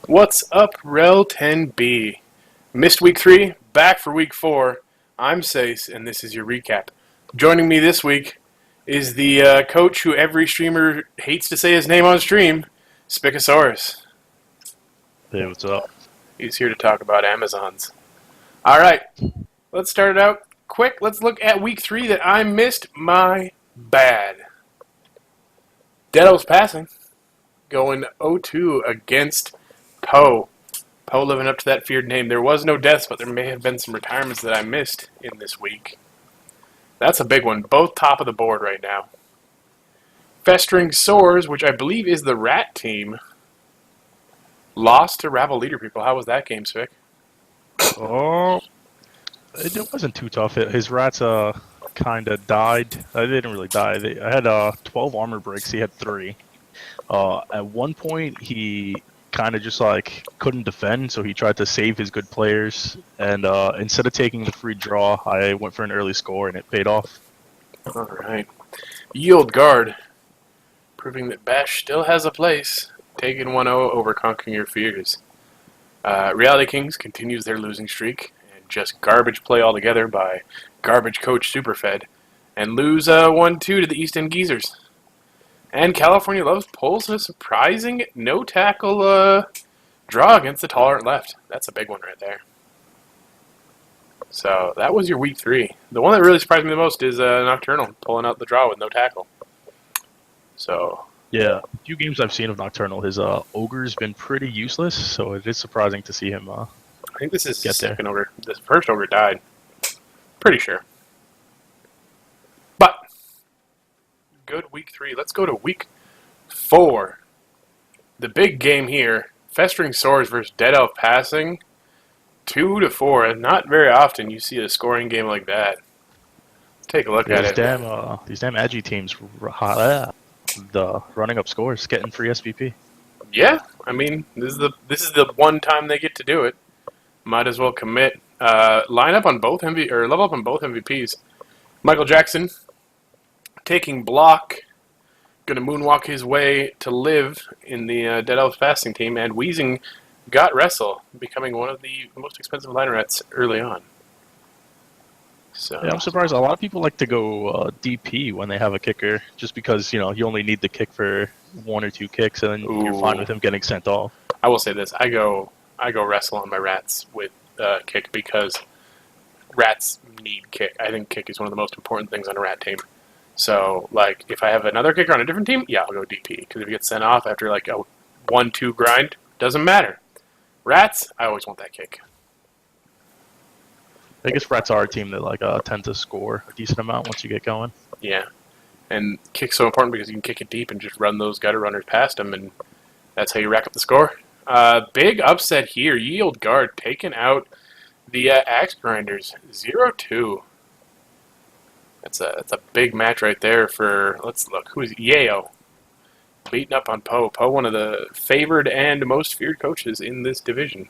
What's up, Rel 10B? Missed week 3, back for week 4. I'm Sace, and this is your recap. Joining me this week is the coach who every streamer hates to say his name on stream, Spikosaurus. Hey, what's up? He's here to talk about Amazons. Alright, let's start it out quick. Let's look at week 3 that I missed. My bad. Dedo's passing, going 0-2 against Poe. Poe living up to that feared name. There was no deaths, but there may have been some retirements that I missed in this week. That's a big one. Both top of the board right now. Festering Sores, which I believe is the Rat team, lost to Rabble Leader People. How was that game, Spick? Oh, it wasn't too tough. His rats kind of died. They didn't really die. I had 12 armor breaks. He had 3. At one point, he kind of just like couldn't defend, so he tried to save his good players. And instead of taking the free draw, I went for an early score, and it paid off. All right. Yield Guard, proving that Bash still has a place. Taking 1-0 over Conquering Your Fears. Reality Kings continues their losing streak and just garbage play altogether by garbage coach Superfed and lose 1-2 to the East End Geezers. And California Loves pulls a surprising no-tackle draw against the Tolerant Left. That's a big one right there. So that was your week 3. The one that really surprised me the most is Nocturnal pulling out the draw with no tackle. So Yeah, a few games I've seen of Nocturnal, his ogre's been pretty useless, so it is surprising to see him I think this is get his there. second ogre. The first ogre died. Pretty sure. But good week 3. Let's go to week 4. The big game here: Festering Sores versus Dead Elf Passing. 2-4. Not very often you see a scoring game like that. Take a look at it. These damn Agi teams, the running up scores, getting free SPP. Yeah, I mean this is the one time they get to do it. Might as well commit. Line up on both level up on both MVPs. Michael Jackson taking block, going to moonwalk his way to live in the Dead Elf Fasting team, and Weezing got Wrestle, becoming one of the most expensive linerets early on. So Yeah, I'm surprised. A lot of people like to go DP when they have a kicker, just because you only need the kick for 1 or 2 kicks, and then you're fine with him getting sent off. I will say this: I go Wrestle on my rats with kick because rats need kick. I think kick is one of the most important things on a rat team. So, like, if I have another kicker on a different team, yeah, I'll go DP. Because if you get sent off after, like, a 1-2 grind, doesn't matter. Rats, I always want that kick. I guess rats are a team that tend to score a decent amount once you get going. Yeah. And kick's so important because you can kick it deep and just run those gutter runners past them, and that's how you rack up the score. Big upset here. Yield Guard taking out the Axe Grinders. 0-2. That's a big match right there for, let's look, who is Yayo? Beating up on Poe. Poe, one of the favored and most feared coaches in this division.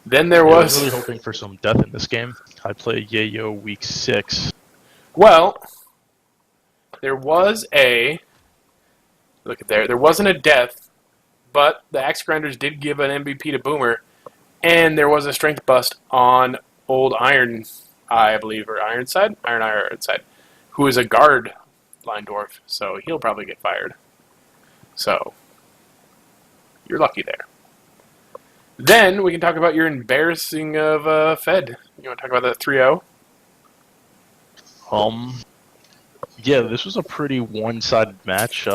Then there I was... was really hoping for some death in this game. I play Yayo week 6. Well, there was a... Look at there. There wasn't a death, but the Axe Grinders did give an MVP to Boomer, and there was a strength bust on Old Iron, I believe, or Ironside? Ironside, who is a guard line dwarf, so he'll probably get fired. So, you're lucky there. Then we can talk about your embarrassing of Fed. You want to talk about that 3-0? Yeah, this was a pretty one-sided match.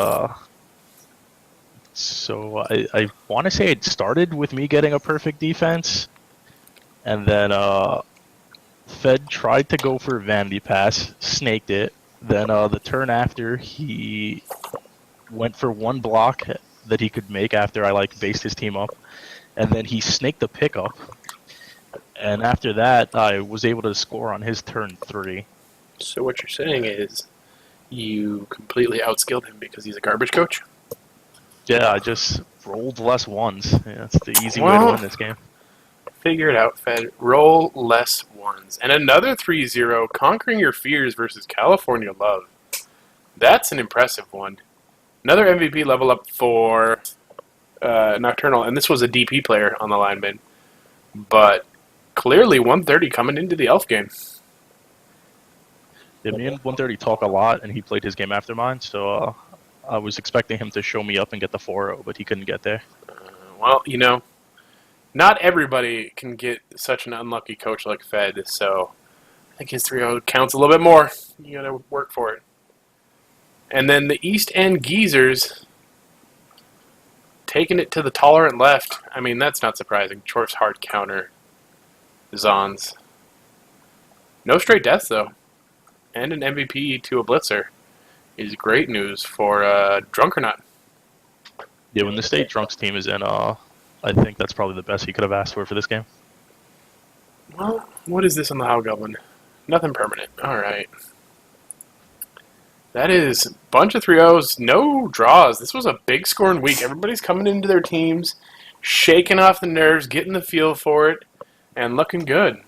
So I want to say it started with me getting a perfect defense, and then Fed tried to go for a vanity pass, snaked it. Then the turn after, he went for one block that he could make after I based his team up, and then he snaked the pickup. And after that, I was able to score on his turn 3. So what you're saying is you completely outskilled him because he's a garbage coach? Yeah, I just rolled less ones. Yeah, that's the easy way to win this game. Figure it out, Fed. Roll less ones. And another 3-0, Conquering Your Fears versus California Love. That's an impressive one. Another MVP level up for Nocturnal, and this was a DP player on the lineman. But clearly 130 coming into the Elf game. Yeah, me and 130 talk a lot, and he played his game after mine, so I was expecting him to show me up and get the 4-0, but he couldn't get there. Well, not everybody can get such an unlucky coach like Fed, so I think his 3-0 counts a little bit more. You got to work for it. And then the East End Geezers taking it to the tolerant left. I mean, that's not surprising. Chorf's hard counter. Zons. No straight deaths, though. And an MVP to a blitzer is great news for Drunkernaut. Yeah, when the State Drunks team is in, I think that's probably the best he could have asked for this game. Well, what is this on the Hobgoblin? Nothing permanent. All right. That is a bunch of 3-0s, no draws. This was a big scoring week. Everybody's coming into their teams, shaking off the nerves, getting the feel for it, and looking good.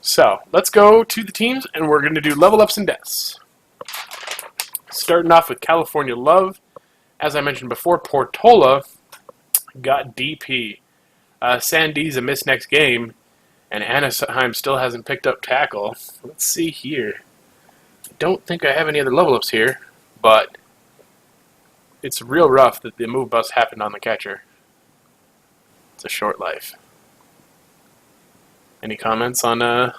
So, let's go to the teams, and we're going to do level ups and deaths. Starting off with California Love. As I mentioned before, Portola got DP. Sandy's a miss next game, and Anaheim still hasn't picked up tackle. Let's see here. I don't think I have any other level ups here, but it's real rough that the move bust happened on the catcher. It's a short life. Any comments on At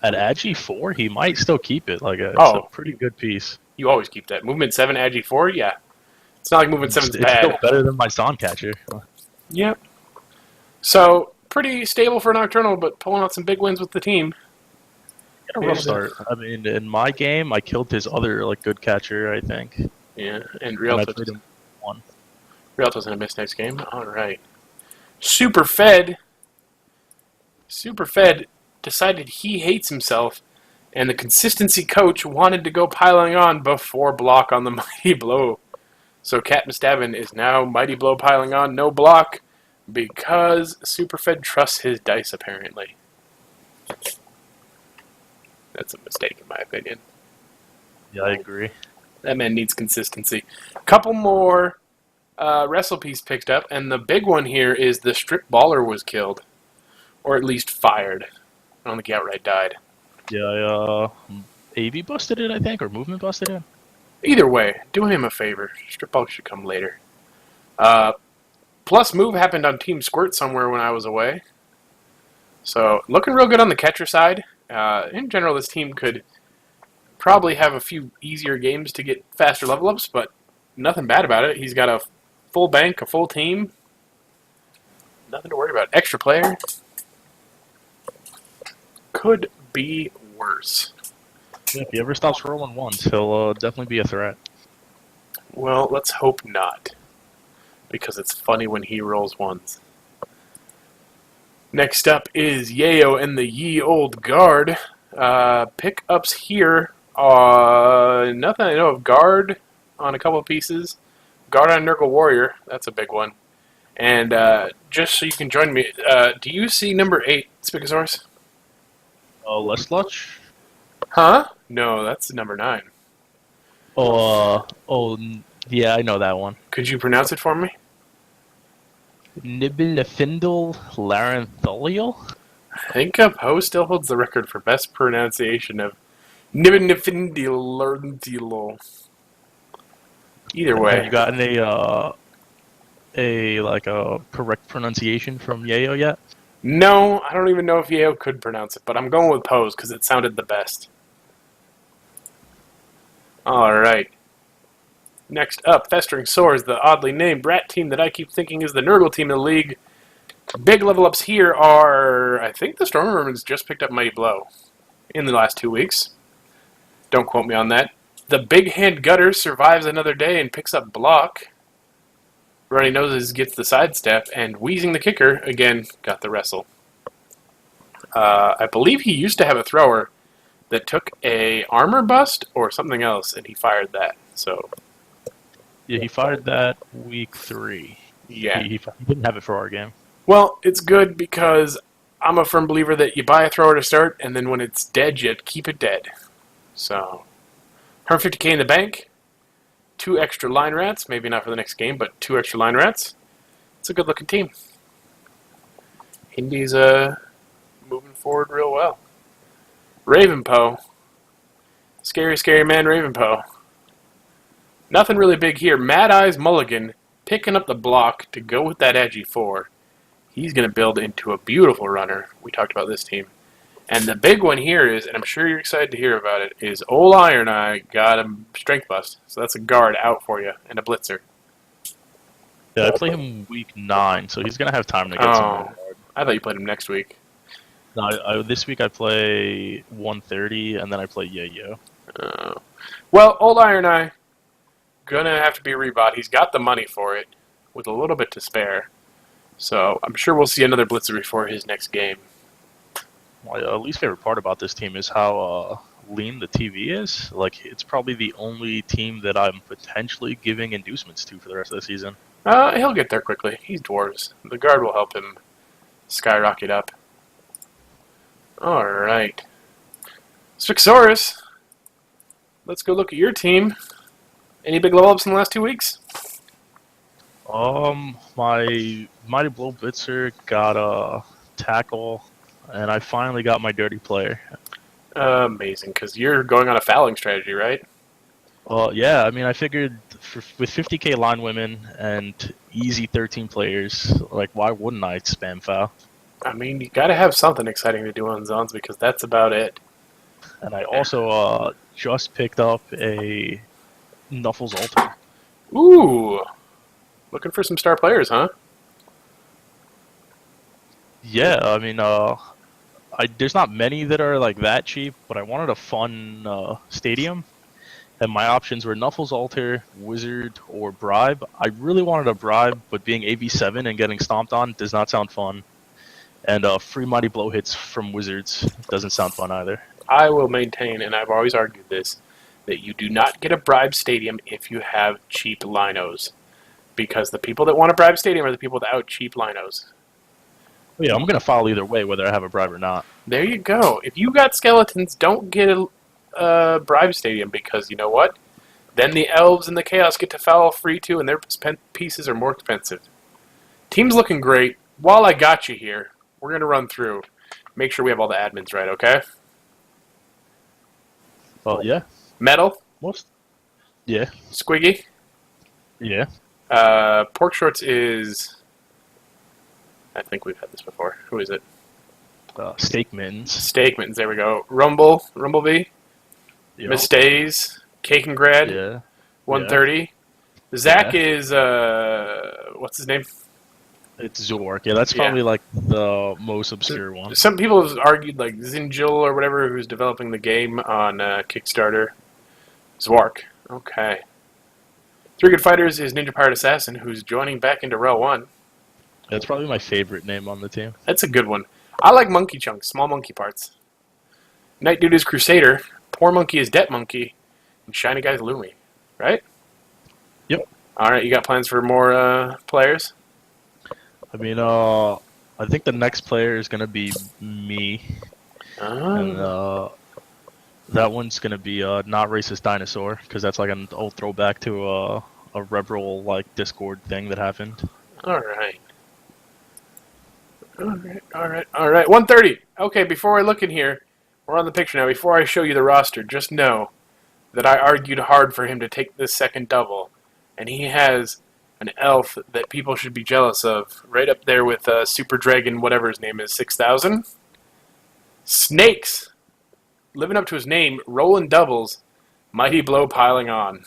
Agi 4, he might still keep it. It's a pretty good piece. You always keep that. Movement 7, Agi 4, yeah. It's not like Movement 7's It's bad. still better than my Zon catcher. Yep. So, pretty stable for Nocturnal, but pulling out some big wins with the team. A rough start. I mean, in my game, I killed his other good catcher, I think. Yeah, and And I Rialto's played him 1. going to miss next game. All right. Super Fed decided he hates himself, and the consistency coach wanted to go piling on before block on the Mighty Blow. So Captain Stavin is now Mighty Blow piling on, no block, because Superfed trusts his dice, apparently. That's a mistake, in my opinion. Yeah, I agree. That man needs consistency. A couple more wrestle piece picked up, and the big one here is the strip baller was killed. Or at least fired. I don't think he outright died. Yeah, AV busted it, I think, or Movement busted it. Either way, do him a favor. Strip ball should come later. Plus move happened on Team Squirt somewhere when I was away. So, looking real good on the catcher side. In general, this team could probably have a few easier games to get faster level ups, but nothing bad about it. He's got a full bank, a full team. Nothing to worry about. Extra player. Could be worse. Yeah, if he ever stops rolling ones, he'll definitely be a threat. Well, let's hope not. Because it's funny when he rolls ones. Next up is Yayo and the Ye Old Guard. Pickups here. Nothing I know of. Guard on a couple of pieces. Guard on Nurgle Warrior. That's a big one. And just so you can join me, do you see number 8, Spigosaurus? Less Lutch? Huh? No, that's number 9. Yeah, I know that one. Could you pronounce it for me? Nibelefindel Larantholial? I think Poe still holds the record for best pronunciation of Nibelefindil. Either way. Have you gotten a correct pronunciation from Yayo yet? No, I don't even know if Yayo could pronounce it, but I'm going with Poe's because it sounded the best. Alright. Next up, Festering Sores, the oddly named brat team that I keep thinking is the Nurgle team in the league. Big level ups here are, I think the Stormvermins just picked up Mighty Blow in the last 2 weeks. Don't quote me on that. The Big Hand Gutter survives another day and picks up Block. Runny Noses gets the sidestep, and Wheezing the Kicker, again, got the wrestle. I believe he used to have a thrower that took a armor bust or something else, and he fired that. So, Yeah, he fired that week 3. yeah. He didn't have it for our game. Well, it's good because I'm a firm believer that you buy a thrower to start, and then when it's dead, you keep it dead. So, 150K in the bank. 2 extra line rats. Maybe not for the next game, but 2 extra line rats. It's a good-looking team. Indy's moving forward real well. Ravenpoe. Scary, scary man Ravenpoe. Nothing really big here. Mad Eyes Mulligan picking up the block to go with that edgy 4. He's going to build into a beautiful runner. We talked about this team. And the big one here is, and I'm sure you're excited to hear about it, is Ol Iron Eye got a strength bust. So that's a guard out for you and a blitzer. Yeah, I play him week 9, so he's gonna have time to get some more. I thought you played him next week. No, this week I play 130, and then I play Yayo. Well, Old Iron Eye, gonna have to be rebought. He's got the money for it, with a little bit to spare. So I'm sure we'll see another blitzer before his next game. My least favorite part about this team is how lean the TV is. Like, it's probably the only team that I'm potentially giving inducements to for the rest of the season. He'll get there quickly. He's dwarves. The guard will help him skyrocket up. Alright. Strixorus, let's go look at your team. Any big level ups in the last 2 weeks? My Mighty Blow Blitzer got a tackle, and I finally got my dirty player. Amazing, because you're going on a fouling strategy, right? Well, yeah, I mean, I figured with 50k line women and easy 13 players, like, why wouldn't I spam foul? I mean, you gotta have something exciting to do on zones, because that's about it. And I also just picked up a Knuffles Altar. Ooh! Looking for some star players, huh? Yeah, I mean, there's not many that are like that cheap, but I wanted a fun stadium, and my options were Knuffles Altar, Wizard, or Bribe. I really wanted a Bribe, but being AV7 and getting stomped on does not sound fun. And free Mighty Blow hits from Wizards doesn't sound fun either. I will maintain, and I've always argued this, that you do not get a Bribe Stadium if you have cheap linos. Because the people that want a Bribe Stadium are the people that out cheap linos. Yeah, I'm going to follow either way, whether I have a Bribe or not. There you go. If you got skeletons, don't get a Bribe Stadium, because you know what? Then the elves and the chaos get to foul free too, and their pieces are more expensive. Team's looking great. While I got you here, we're going to run through. Make sure we have all the admins right, okay? Well, yeah. Metal. Most. Yeah. Squiggy. Yeah. Pork Shorts is... I think we've had this before. Who is it? Steak Mittens. Steak Mittens, there we go. Rumblebee. Yep. Miss Days. Cake and Grad. Yeah. 130. Zach is, what's his name? It's Zork. Yeah, that's probably like the most obscure one. Some people have argued like Zinjil or whatever, who's developing the game on Kickstarter. Zwark. Okay. Three Good Fighters is Ninja Pirate Assassin, who's joining back into Rel 1. That's probably my favorite name on the team. That's a good one. I like monkey chunks, small monkey parts. Night Dude is Crusader. Poor Monkey is Det Monkey. And Shiny Guy's Lumi. Right? Yep. Alright, you got plans for more players? I mean, I think the next player is going to be me. And that one's going to be Not Racist Dinosaur, because that's like an old throwback to a Rebel like Discord thing that happened. Alright. Alright. 130. Okay, before I look in here, we're on the picture now. Before I show you the roster, just know that I argued hard for him to take this second double. And he has an elf that people should be jealous of. Right up there with Super Dragon, whatever his name is, 6000. Snakes. Living up to his name, rolling doubles. Mighty Blow piling on.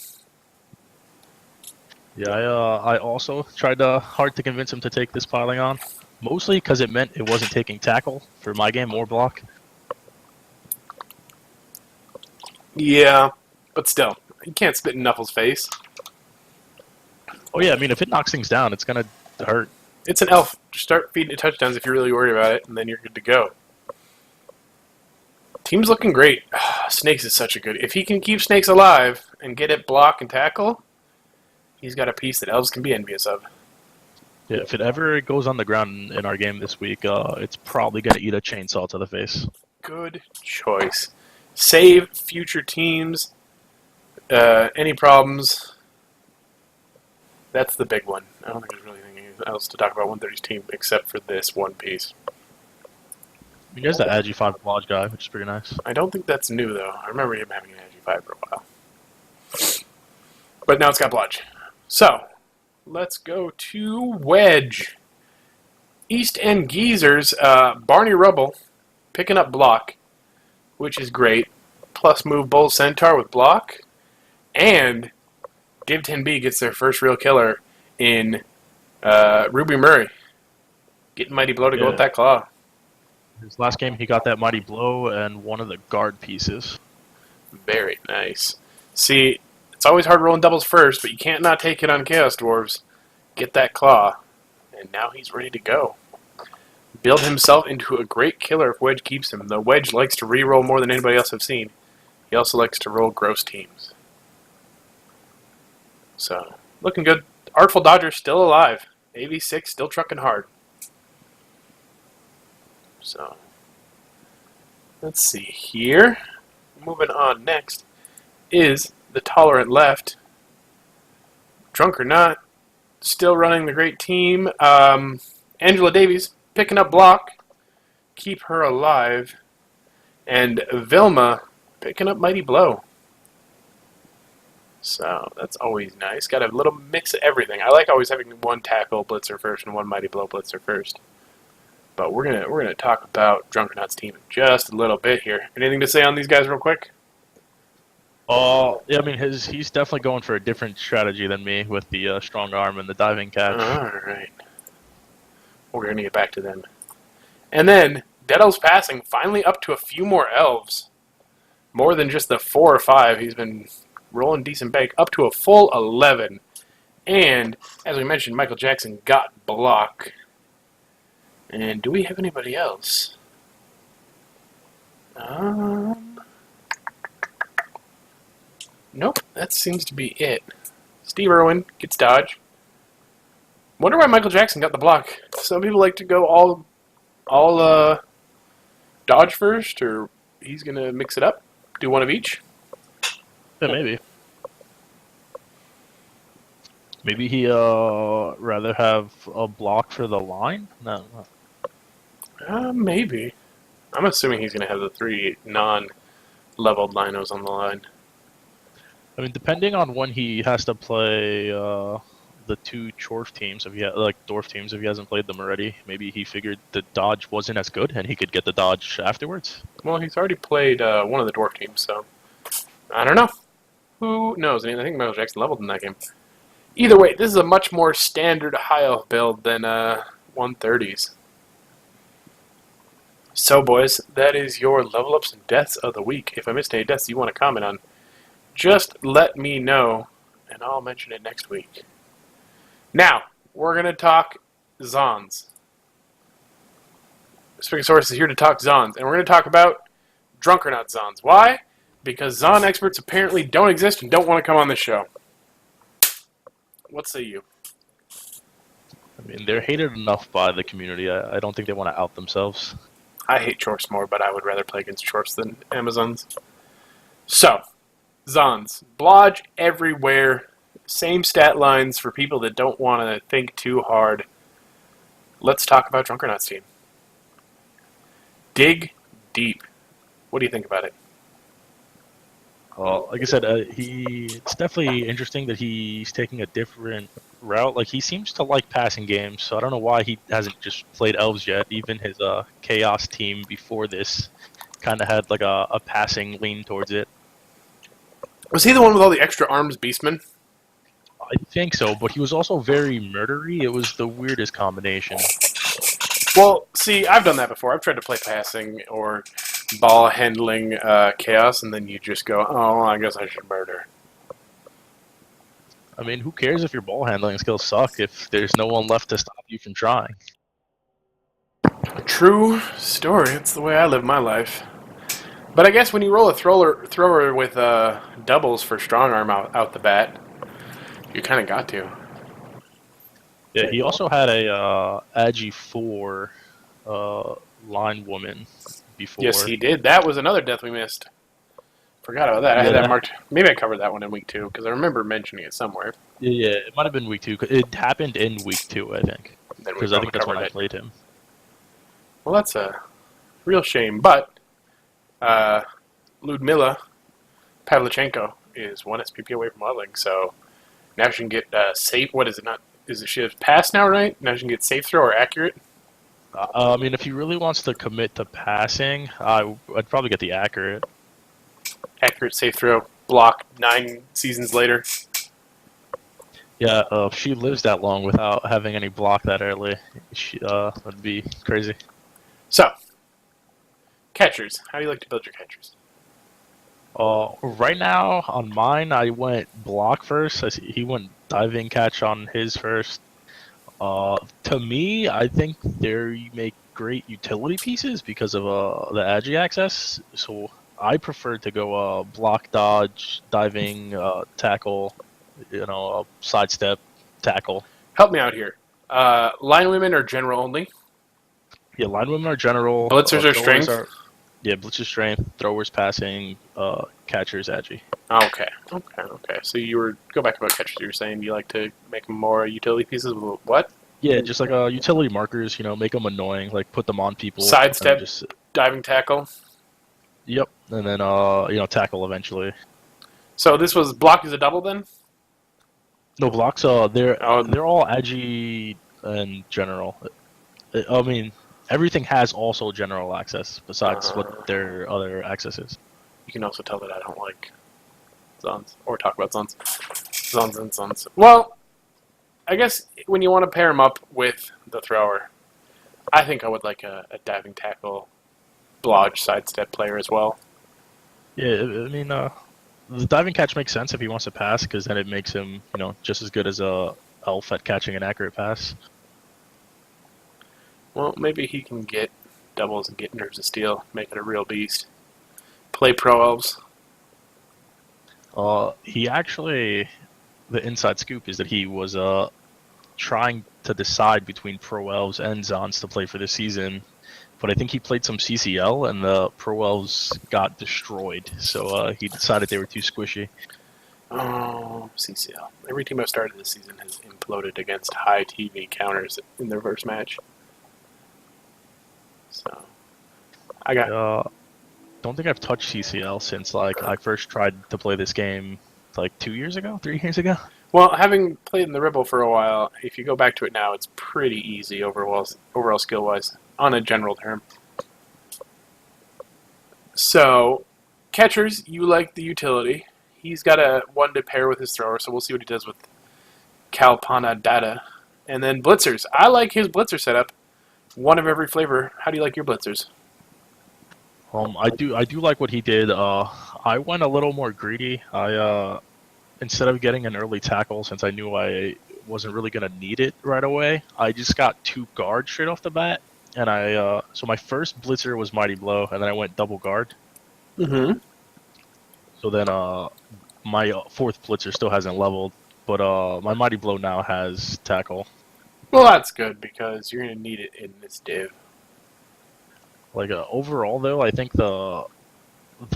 Yeah, I also tried hard to convince him to take this piling on. Mostly because it meant it wasn't taking tackle for my game or block. Yeah, but still. You can't spit in Knuffles' face. Oh yeah, I mean, if it knocks things down, it's going to hurt. It's an elf. Just start feeding it touchdowns if you're really worried about it, and then you're good to go. Team's looking great. Snakes is such a good... If he can keep Snakes alive and get it block and tackle, he's got a piece that elves can be envious of. Yeah, if it ever goes on the ground in our game this week, it's probably going to eat a chainsaw to the face. Good choice. Save future teams. Any problems, That's the big one. I don't think there's really anything else to talk about 130's team except for this one piece. He has the Agi 5 Lodge guy, which is pretty nice. I don't think that's new, though. I remember him having an Agi 5 for a while. But now it's got Blodge. So, let's go to Wedge. East End Geezers, Barney Rubble picking up block, which is great. Plus move Bull Centaur with block. And Div 10B gets their first real killer in Ruby Murray. Getting Mighty Blow to go with that claw. His last game, he got that Mighty Blow and one of the guard pieces. Very nice. See, it's always hard rolling doubles first, but you can't not take it on Chaos Dwarves. Get that claw. And now he's ready to go. Build himself into a great killer if Wedge keeps him. The Wedge likes to re-roll more than anybody else I've seen. He also likes to roll gross teams. So, looking good. Artful Dodger still alive. AV6 still trucking hard. So, let's see here. Moving on next is the Tolerant Left. Drunk or Not, still running the great team. Angela Davies picking up block. Keep her alive. And Vilma picking up Mighty Blow. So, that's always nice. Got a little mix of everything. I like always having one tackle blitzer first and one Mighty Blow blitzer first. But we're gonna talk about Drunk or Not's team in just a little bit here. Anything to say on these guys real quick? Yeah, I mean, he's definitely going for a different strategy than me with the strong arm and the diving catch. Alright. We're going to get back to them. And then, Dead Elves Passing, finally up to a few more elves. More than just the 4 or 5. He's been rolling decent bank. Up to a full 11. And, as we mentioned, Michael Jackson got block. And do we have anybody else? Nope, that seems to be it. Steve Irwin gets dodge. Wonder why Michael Jackson got the block. Some people like to go all dodge first, or he's gonna mix it up, do one of each. Yeah, maybe. Maybe he rather have a block for the line. No. Maybe. I'm assuming he's gonna have the 3 non-leveled linos on the line. I mean, depending on when he has to play the 2 Chorf teams, if he Dwarf teams, if he hasn't played them already, maybe he figured the dodge wasn't as good and he could get the dodge afterwards. Well, he's already played one of the Dwarf teams, so I don't know. Who knows? I mean, I think Michael Jackson leveled in that game. Either way, this is a much more standard high elf build than 130s. So, boys, that is your level ups and deaths of the week. If I missed any deaths you want to comment on, just let me know, and I'll mention it next week. Now, we're going to talk Zons. Spickosaurus is here to talk Zons, and we're going to talk about Drunk or Not Zons. Why? Because Zon experts apparently don't exist and don't want to come on this show. What say you? I mean, they're hated enough by the community. I don't think they want to out themselves. I hate Chorfs more, but I would rather play against Chorfs than Amazons. So, Zons. Blodge everywhere. Same stat lines for people that don't want to think too hard. Let's talk about Drunk or Not's team. Dig deep. What do you think about it? Well, like I said, it's definitely interesting that he's taking a different route. Like, he seems to like passing games, so I don't know why he hasn't just played elves yet. Even his Chaos team before this kind of had like a passing lean towards it. Was he the one with all the extra arms, Beastman? I think so, but he was also very murdery. It was the weirdest combination. Well, see, I've done that before. I've tried to play passing or ball handling Chaos, and then you just go, oh, I guess I should murder. I mean, who cares if your ball handling skills suck if there's no one left to stop you from trying? True story. It's the way I live my life. But I guess when you roll a thrower with doubles for strong arm out the bat, you kind of got to. Yeah, he also had a Agi 4 line woman before. Yes, he did. That was another death we missed. Forgot about that. I Yeah, had that marked. Maybe I covered that one in week 2 because I remember mentioning it somewhere. yeah, it might have been week 2. It happened in week 2, I think, Then we because I probably think that's when covered I it. played him. Well, that's a real shame. But Ludmila Pavlichenko is 1 SPP away from leveling, so now she can get safe. What is it? Not is it? She has pass now, right? Now she can get safe throw or accurate. I mean, if he really wants to commit to passing, I'd probably get the accurate. Accurate safe throw block 9 seasons later. Yeah, if she lives that long without having any block that early, that'd be crazy. So catchers. How do you like to build your catchers? Right now on mine, I went block first. He went diving catch on his first. To me, I think they make great utility pieces because of the agi access. So I prefer to go block, dodge, diving, tackle, sidestep, tackle. Help me out here. Line women are general only. Yeah, linewomen are general. Blitzers are throwers strength. Yeah, blitzers strength, throwers passing, catchers agi. Okay. So you were go back about catchers. You were saying you like to make them more utility pieces. What? Yeah, just like utility markers, make them annoying, like put them on people. Sidestep, Just diving tackle. yep, and then tackle eventually. So this was block is a double then. No blocks. They're all agi and general. I mean, everything has also general access besides what their other access is. You can also tell that I don't like Zons or talk about Zons. Zons and Zons. Well, I guess when you want to pair them up with the thrower, I think I would like a diving tackle, blodge sidestep player as well. Yeah, I mean, the diving catch makes sense if he wants to pass, because then it makes him, just as good as a elf at catching an accurate pass. Well, maybe he can get doubles and get nerves of steel, make it a real beast. Play pro elves. He actually, the inside scoop is that he was trying to decide between pro elves and Zons to play for this season, but I think he played some CCL and the pro elves got destroyed, so he decided they were too squishy. Oh, CCL. Every team I've started this season has imploded against high TV counters in their first match. So, I got. Don't think I've touched CCL since I first tried to play this game 3 years ago. Well, having played in the Rebel for a while, if you go back to it now, it's pretty easy overall skill wise on a general term. So, catchers, you like the utility. He's got a one to pair with his thrower, so we'll see what he does with Kalpana Data. And then blitzers. I like his blitzer setup. One of every flavor. How do you like your blitzers? I do like what he did. I went a little more greedy. I instead of getting an early tackle, since I knew I wasn't really gonna need it right away, I just got 2 guards straight off the bat, and so my first blitzer was Mighty Blow, and then I went double guard. Mm-hmm. So then my 4th blitzer still hasn't leveled, but my Mighty Blow now has tackle. Well, that's good because you're gonna need it in this div. Overall though, I think the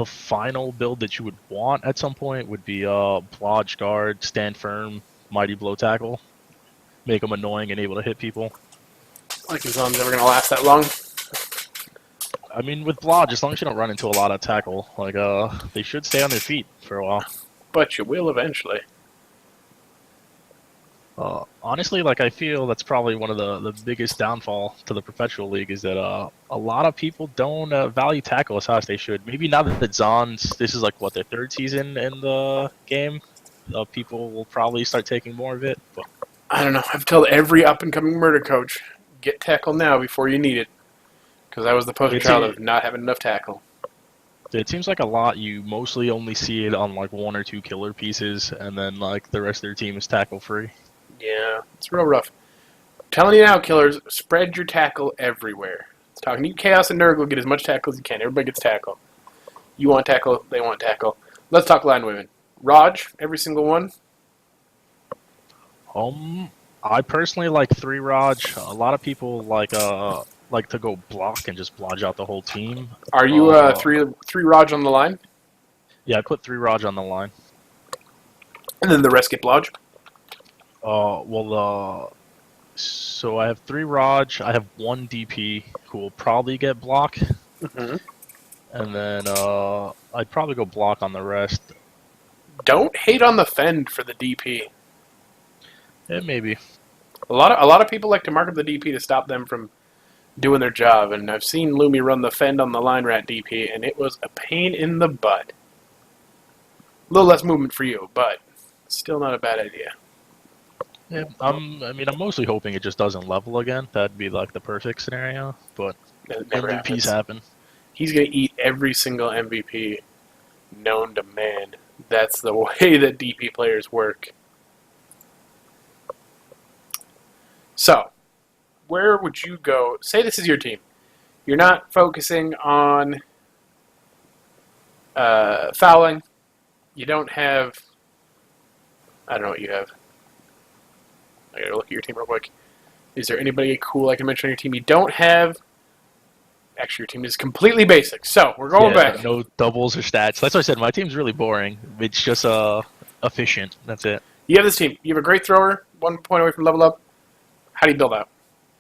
final build that you would want at some point would be blodge guard, stand firm, mighty blow tackle, make them annoying and able to hit people. Like his arm's never gonna last that long. I mean, with blodge, as long as you don't run into a lot of tackle, they should stay on their feet for a while. But you will eventually. Honestly, I feel that's probably one of the biggest downfall to the Perpetual League is that a lot of people don't value tackle as high as they should. Maybe now that the Zons, this is their 3rd season in the game, people will probably start taking more of it. But I don't know. I've told every up-and-coming murder coach, get tackle now before you need it. Because I was the poster child of not having enough tackle. It seems like a lot you mostly only see it on 1 or 2 killer pieces, and then the rest of their team is tackle free. Yeah, it's real rough. I'm telling you now, killers, spread your tackle everywhere. It's talking to you, Chaos and Nurgle, get as much tackle as you can. Everybody gets tackle. You want tackle, they want tackle. Let's talk line women. Raj, every single one. I personally like 3 Raj. A lot of people like to go block and just blodge out the whole team. Are you three Raj on the line? Yeah, I put 3 Raj on the line. And then the rest get blodge. So I have 3 Raj. I have 1 DP who will probably get block, Mm-hmm. and then I'd probably go block on the rest. Don't hate on the Fend for the DP. Yeah, maybe. A lot of people like to mark up the DP to stop them from doing their job, and I've seen Lumi run the Fend on the Line Rat DP, and it was a pain in the butt. A little less movement for you, but still not a bad idea. Yeah, I'm mostly hoping it just doesn't level again. That'd be like the perfect scenario. But It never MVPs happens. happen. He's going to eat every single MVP known to man. That's the way that DP players work. So, where would you go? Say this is your team. You're not focusing on fouling. You don't have... I don't know what you have. I gotta look at your team real quick. Is there anybody cool I can mention on your team you don't have? Actually, your team is completely basic. So, we're going back. No doubles or stats. That's why I said my team's really boring. It's just efficient. That's it. You have this team. You have a great thrower, 1 point away from level up. How do you build out?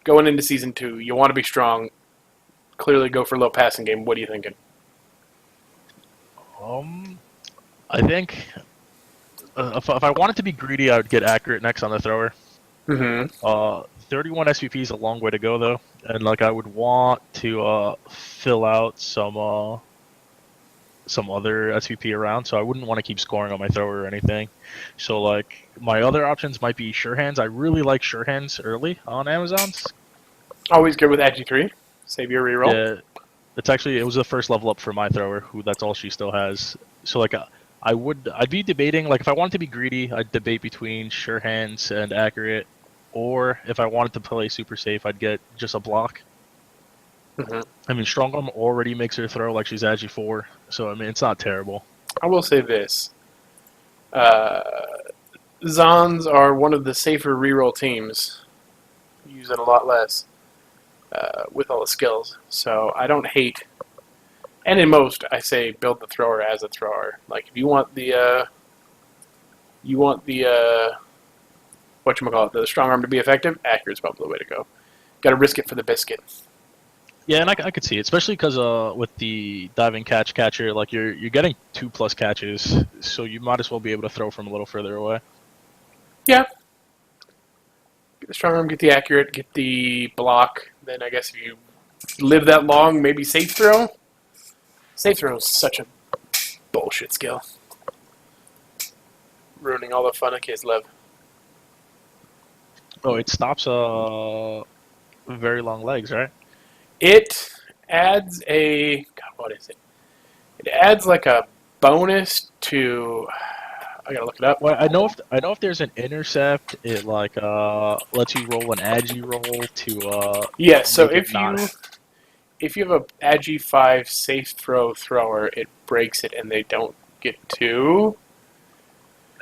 Going into Season 2, you want to be strong. Clearly go for low passing game. What are you thinking? I think if I wanted to be greedy, I would get accurate next on the thrower. Mm-hmm. 31 SVP is a long way to go though, and like I would want to fill out some other SVP around, so I wouldn't want to keep scoring on my thrower or anything. So like my other options might be Sure Hands. I really like Sure Hands early on Amazons. Always good with Agi 3. Save your reroll. Yeah, it was the first level up for my thrower, who that's all she still has. So like I'd be debating, like if I wanted to be greedy, I'd debate between Sure Hands and Accurate, or if I wanted to play super safe, I'd get just a block. Mm-hmm. I mean, Strong Arm already makes her throw like she's Agi 4, so I mean, it's not terrible. I will say this. Zons are one of the safer reroll teams. Use it a lot less with all the skills. So I don't hate. And in most, I say build the thrower as a thrower. Like if you want the whatchamacallit, the strong arm to be effective, Accurate's probably the way to go. Got to risk it for the biscuit. Yeah, and I could see it, especially because with the diving catcher, like you're getting 2+ catches, so you might as well be able to throw from a little further away. Yeah. Get the strong arm, get the accurate, get the block. Then I guess if you live that long, maybe safe throw. Safe throw is such a bullshit skill. Ruining all the fun of kids love. Oh, it stops very long legs, right? It adds a... God, what is it? It adds like a bonus to... I gotta look it up. Well, I know if there's an intercept, it like lets you roll an Agi roll to Yeah, so make it not... if you have a Agi 5 safe thrower, it breaks it and they don't get 2.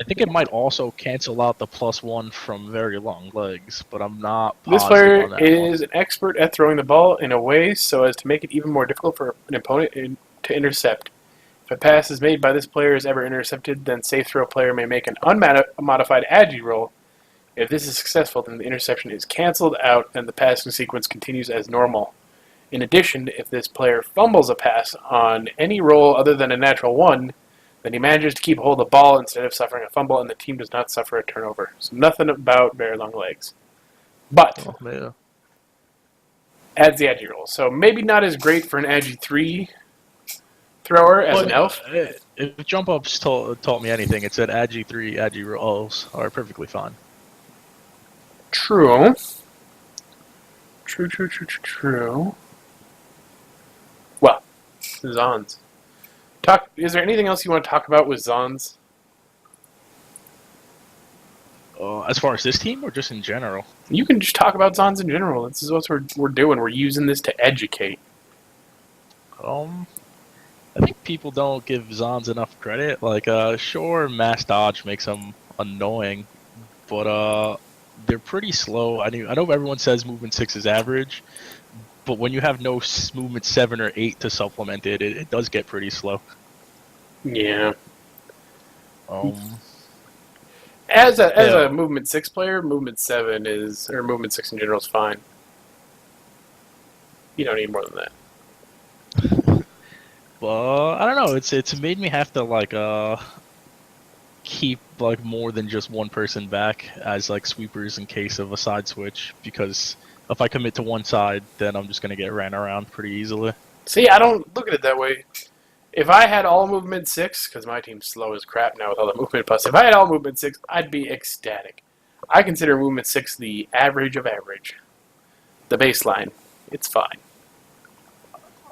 I think it might also cancel out the +1 from very long legs, but I'm not This positive player on that is one. an expert at throwing the ball in a way so as to make it even more difficult for an opponent to intercept. If a pass is made by this player is ever intercepted, then safe throw player may make an unmodified Agi roll. If this is successful, then the interception is canceled out and the passing sequence continues as normal. In addition, if this player fumbles a pass on any roll other than a natural 1, then he manages to keep hold of the ball instead of suffering a fumble, and the team does not suffer a turnover. So nothing about very long legs. But adds the Agi roll. So maybe not as great for an Agi 3 thrower as an elf. If Jump Ups taught me anything, it said Agi 3 Agi rolls are perfectly fine. True. True. Well, Zons. Is there anything else you want to talk about with Zons? As far as this team, or just in general? You can just talk about Zons in general. This is what we're doing. We're using this to educate. I think people don't give Zons enough credit. Like, sure, mass dodge makes them annoying, but they're pretty slow. I know everyone says movement 6 is average, but when you have no movement 7 or 8 to supplement it, it does get pretty slow. Yeah. Um, As a yeah. movement 6 player, movement 7 is, or movement 6 in general is fine. You don't need more than that. Well, I don't know. It's made me have to like keep like more than just one person back as like sweepers in case of a side switch because if I commit to one side, then I'm just gonna get ran around pretty easily. See, I don't look at it that way. If I had all movement 6, because my team's slow as crap now with all the movement plus, if I had all movement 6, I'd be ecstatic. I consider movement 6 the average of average. The baseline. It's fine.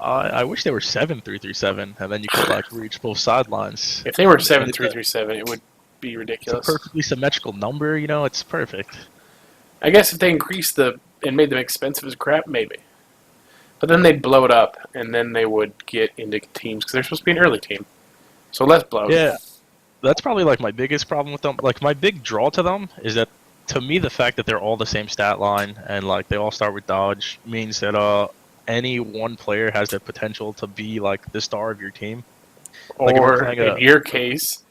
I wish they were 7-3-3-7, and then you could like reach both sidelines. If they were And 7-3-3-7, it would be it's a ridiculous. perfectly symmetrical number, you know. It's perfect. I guess if they increased and made them expensive as crap, maybe. But then they'd blow it up, and then they would get into teams, because they're supposed to be an early team. So less bloat. Yeah, that's probably like my biggest problem with them. Like my big draw to them is that to me the fact that they're all the same stat line and like they all start with dodge means that any one player has the potential to be like the star of your team. Like if you're Or, playing in your case,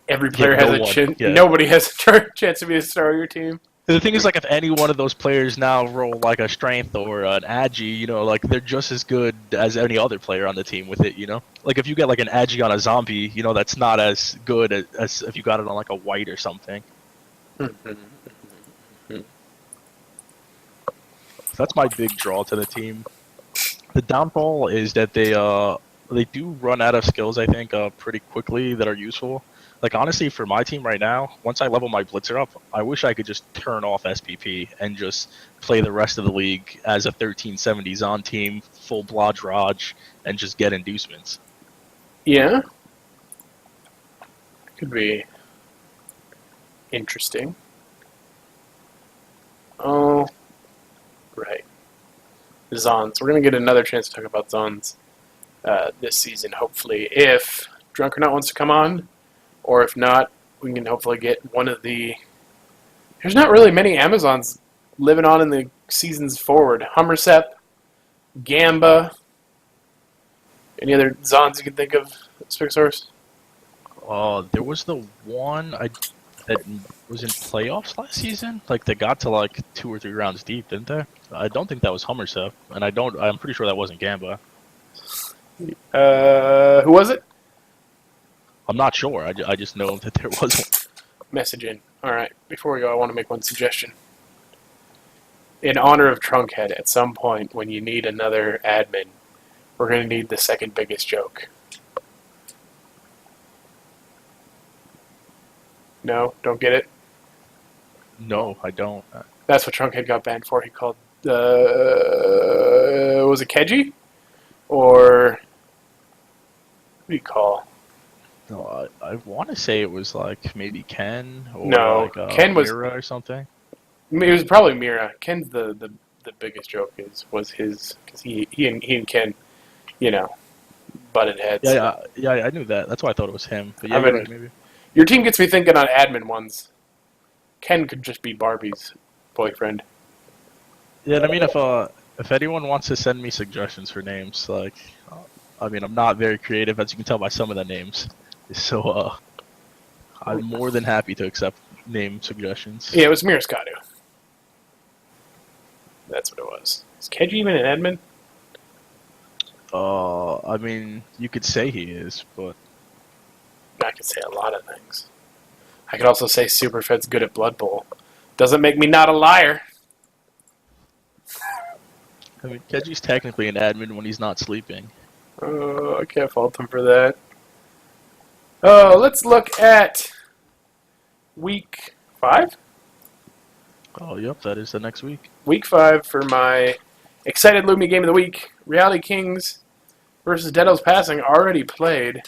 every player no has a one, chance. yeah. Nobody has a chance to be the star of your team. The thing is, like, if any one of those players now roll like a strength or an agi, you know, like they're just as good as any other player on the team with it, you know. Like if you get like an agi on a zombie, you know, that's not as good as if you got it on like a white or something. That's my big draw to the team. The downfall is that they do run out of skills, I think, pretty quickly that are useful. Like honestly, for my team right now, once I level my blitzer up, I wish I could just turn off SPP and just play the rest of the league as a 1370s on team, full blodge raj, and just get inducements. Yeah. Could be interesting. Oh, right. Zons. We're going to get another chance to talk about Zons this season, hopefully, if Drunkernaut wants to come on. Or if not, we can hopefully get one of the... There's not really many Amazons living on in the seasons forward. Hummersep, Gamba. Any other Zons you can think of, Spixsource? There was the one that was in playoffs last season. Like they got to like 2 or 3 rounds deep, didn't they? I don't think that was Hummersep, and I'm pretty sure that wasn't Gamba. Who was it? I'm not sure. I just know that there was one. Message in. Alright, before we go, I want to make one suggestion. In honor of Trunkhead, at some point, when you need another admin, we're going to need the second biggest joke. No? Don't get it? No, I don't. That's what Trunkhead got banned for. He called, was it Keji? Or, what do you call? No, I want to say it was like maybe Ken or No, like Ken was... Mira or something. It was probably Mira. Ken's the biggest joke was his, because he and Ken, you know, butted heads. Yeah, I knew that. That's why I thought it was him. But yeah, I mean, you're right, maybe. Your team gets me thinking on admin ones. Ken could just be Barbie's boyfriend. Yeah, I mean, if anyone wants to send me suggestions for names, like, I mean, I'm not very creative, as you can tell by some of the names. So, I'm more than happy to accept name suggestions. Yeah, it was Miraskatu. That's what it was. Is Keji even an admin? I mean, you could say he is, but... I could say a lot of things. I could also say Superfed's good at Blood Bowl. Doesn't make me not a liar. I mean, Keji's technically an admin when he's not sleeping. I can't fault him for that. Let's look at week 5? Oh, yep, that is the next week. Week 5 for my excited Lumi game of the week. Reality Kings versus Dedo's Passing already played.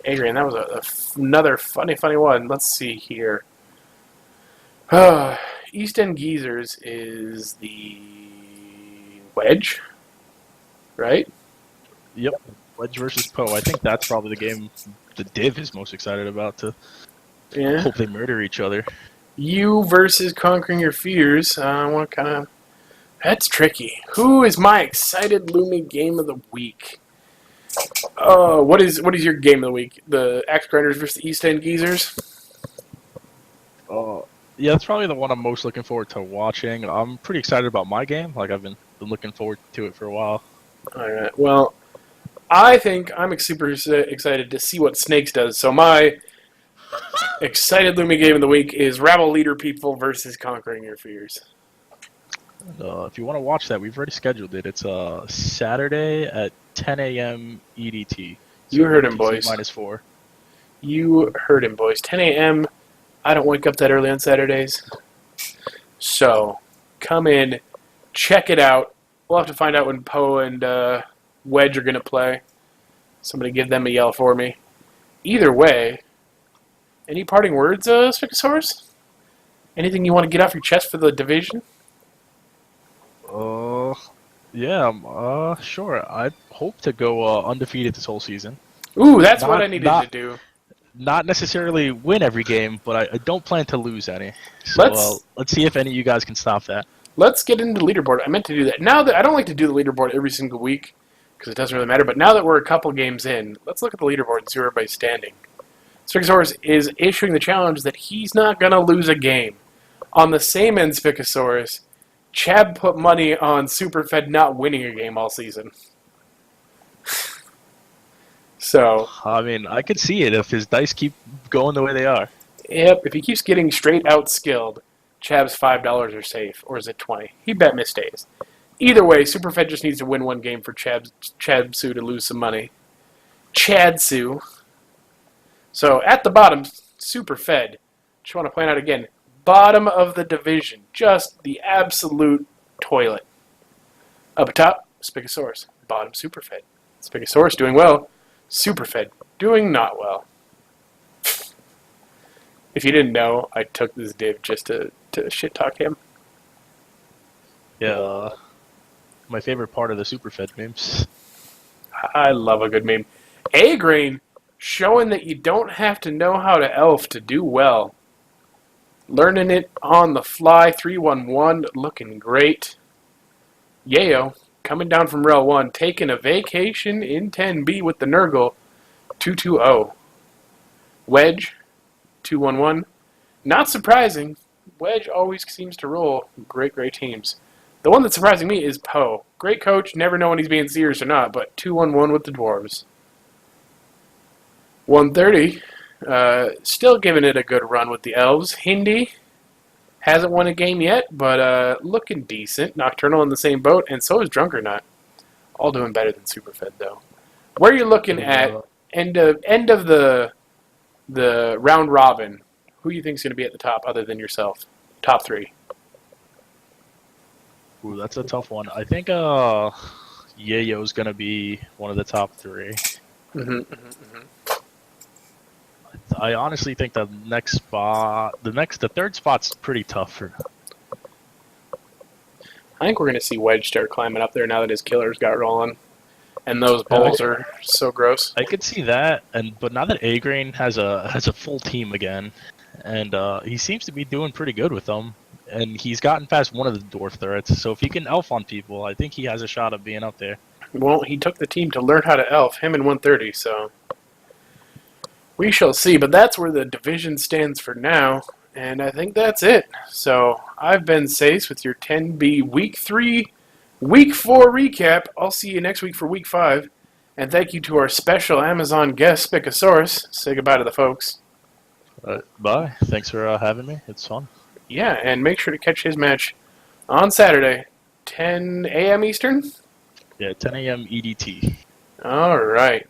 Adrian, that was another funny one. Let's see here. East End Geezers is the Wedge, right? Yep, Wedge versus Poe. I think that's probably the game the Div is most excited about to hope they murder each other. You versus Conquering Your Fears. I want to kind of... That's tricky. Who is my excited Lumi game of the week? What is your game of the week? The Axe Grinders versus the East End Geezers? Yeah, that's probably the one I'm most looking forward to watching. I'm pretty excited about my game. Like I've been looking forward to it for a while. All right. Well, I think I'm super excited to see what Snakes does. So my excited Lumi game of the week is Rabble Leader People versus Conquering Your Fears. If you want to watch that, we've already scheduled it. It's Saturday at 10 a.m. EDT. So You heard him, boys. -4. You heard him, boys. 10 a.m. I don't wake up that early on Saturdays. So, come in, check it out. We'll have to find out when Poe and Wedge are going to play. Somebody give them a yell for me. Either way, any parting words, Spikosaurus? Anything you want to get off your chest for the division? Yeah, sure. I hope to go undefeated this whole season. Ooh, that's what I needed to do. Not necessarily win every game, but I don't plan to lose any. So let's see if any of you guys can stop that. Let's get into the leaderboard. I meant to do that. Now that I don't like to do the leaderboard every single week because it doesn't really matter, but now that we're a couple games in, let's look at the leaderboard and see where everybody's standing. Spikosaurus is issuing the challenge that he's not going to lose a game. On the same end, Spikosaurus, Chad put money on Superfed not winning a game all season. So, I mean, I could see it if his dice keep going the way they are. yep, if he keeps getting straight out skilled, Chab's $5 are safe, or is it 20? He bet misstays. Either way, Superfed just needs to win one game for Chad-Su to lose some money. Chad-Su. So, at the bottom, Superfed. Just want to point out again, bottom of the division. Just the absolute toilet. Up top, Spikosaurus. Bottom, Superfed. Spikosaurus doing well. Superfed doing not well. If you didn't know, I took this div just to shit talk him. Yeah, my favorite part of the Superfed memes. I love a good meme. A-Grain showing that you don't have to know how to elf to do well. Learning it on the fly, 311, looking great. Yayo, coming down from Rel 1, taking a vacation in 10B with the Nurgle, 220. Wedge, 211. Not surprising, Wedge always seems to roll great teams. The one that's surprising me is Poe. Great coach, never know when he's being serious or not, but 211 with the Dwarves. 130, still giving it a good run with the Elves. Hindi hasn't won a game yet, but looking decent. Nocturnal in the same boat, and so is Drunkernaut. All doing better than Superfed, though. Where are you looking at end of the round robin? Who do you think is going to be at the top other than yourself? Top three. Ooh, that's a tough one. I think Yayo's gonna be one of the top 3. I honestly think the third spot's pretty tough for. I think we're going to see Wedge start climbing up there now that his killers got rolling. And those bowls are so gross. I could see that, but now that A-Grain has a full team again, and he seems to be doing pretty good with them, and he's gotten past one of the dwarf threats, so if he can elf on people, I think he has a shot of being up there. Well, he took the team to learn how to elf, him and 130, so we shall see. But that's where the division stands for now, and I think that's it. So I've been Sace with your 10B Week 3, Week 4 recap. I'll see you next week for Week 5. And thank you to our special Amazon guest, Spikosaurus. Say goodbye to the folks. Bye. Thanks for having me. It's fun. Yeah, and make sure to catch his match on Saturday, 10 a.m. Eastern? Yeah, 10 a.m. EDT. All right.